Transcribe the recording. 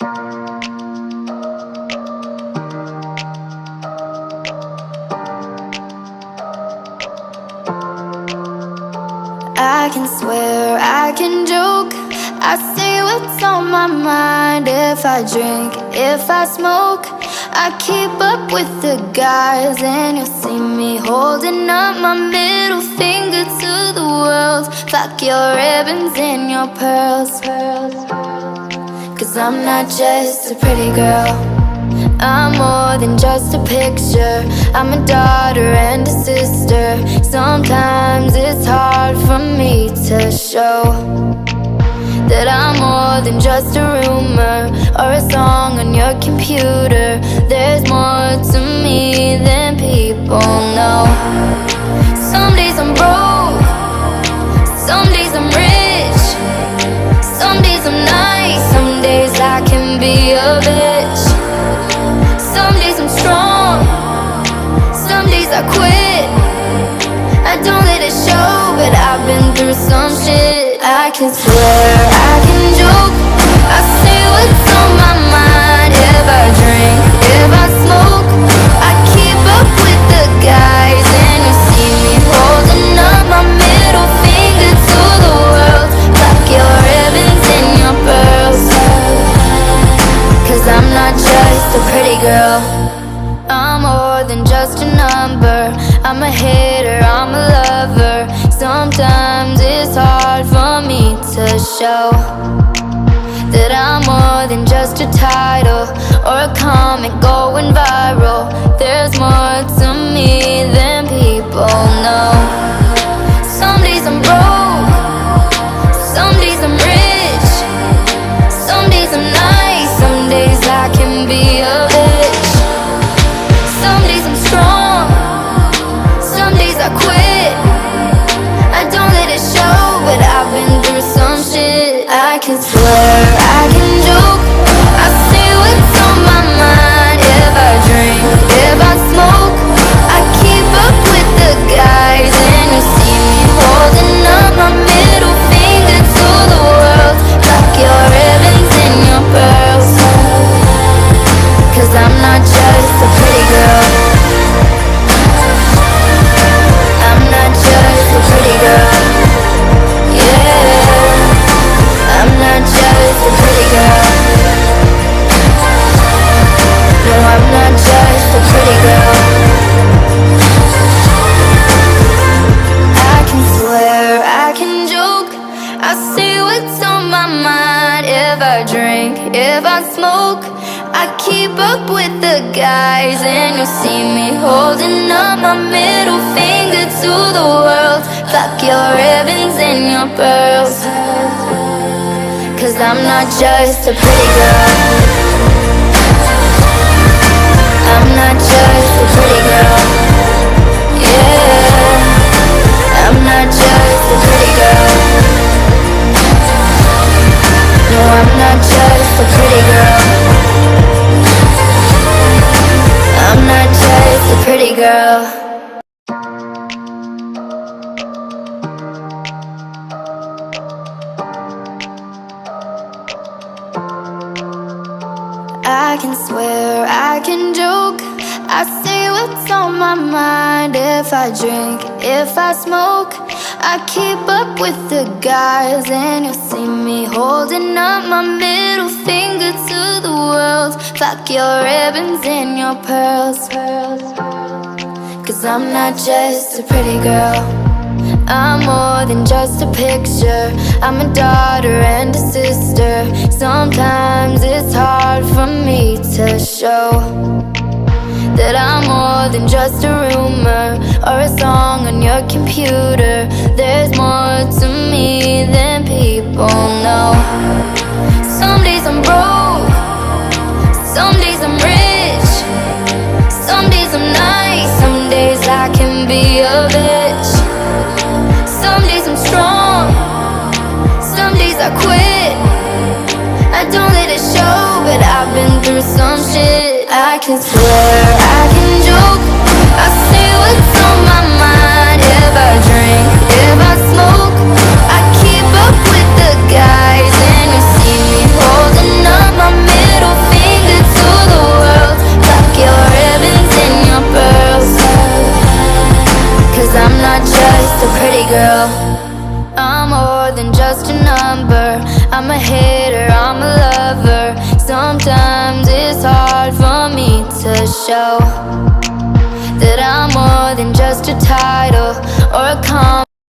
I can swear, I can joke, I say what's on my mind. If I drink, if I smoke, I keep up with the guys. And you'll see me holding up my middle finger to the world. Fuck your ribbons and your pearls. Cause I'm not just a pretty girl, I'm more than just a picture. I'm a daughter and a sister. Sometimes it's hard for me to show that I'm more than just a rumor or a song on your computer. There's more to me than people know. Some days I'm broke, some days I'm rich, some days I'm nice, some days I can be a bitch. Some days I'm strong, some days I quit. I don't let it show, but I've been through some shit. I can swear, I can joke, I say what's on my mind. If I drink, if I smoke, I keep up with the guys. And you see me holding up my middle finger to the world. Fuck your ribbons and your pearls. Cause I'm not just a pretty girl, I'm more than just a number. I'm a hater, I'm a lover. Sometimes it's hard for me to show that I'm more than just a title or a comic going viral. There's more to me than people know. Some days I'm broke, some days I'm rich, some days I'm nice, some days I can be a bitch. Some days I'm strong, some days I quit. I don't let it show, but I've been through some shit. I can swear, I can joke, I say what's on my mind. If I drink, if I smoke, I keep up with the guys. And you see me holding up my middle finger to the world. Fuck your ribbons and your pearls. Cause I'm not just a pretty girl, I'm not just a pretty girl. Yeah, I'm not just a pretty girl. No, I'm not just a pretty girl. I can swear, I can joke, I say what's on my mind. If I drink, if I smoke, I keep up with the guys. And you'll see me holding up my middle finger to the world. Fuck your ribbons and your pearls. Cause I'm not just a pretty girl, I'm not just a pretty girl. Yeah, I'm not just a pretty girl. No, I'm not just a pretty girl, I'm not just a pretty girl. I can swear, I can joke, I say what's on my mind. If I drink, if I smoke, I keep up with the guys. And you'll see me holding up my middle finger to the world. Fuck your ribbons and your pearls. Cause I'm not just a pretty girl, I'm more than just a picture. I'm a daughter and a sister. Sometimes it's hard for me to show that I'm more than just a rumor or a song on your computer. There's more to me than people know. Some days I'm broke, some days I'm rich, some days I'm nice, some days I can be a bitch. Some days I'm strong, some days I quit. I don't let it show, but I've been through some shit. I can swear, I can joke, I say what's on my mind. If I drink, if I smoke, I keep up with the guys. And you see me holding up my middle a pretty girl. I'm more than just a number. I'm a hater, I'm a lover. Sometimes it's hard for me to show that I'm more than just a title or a comment.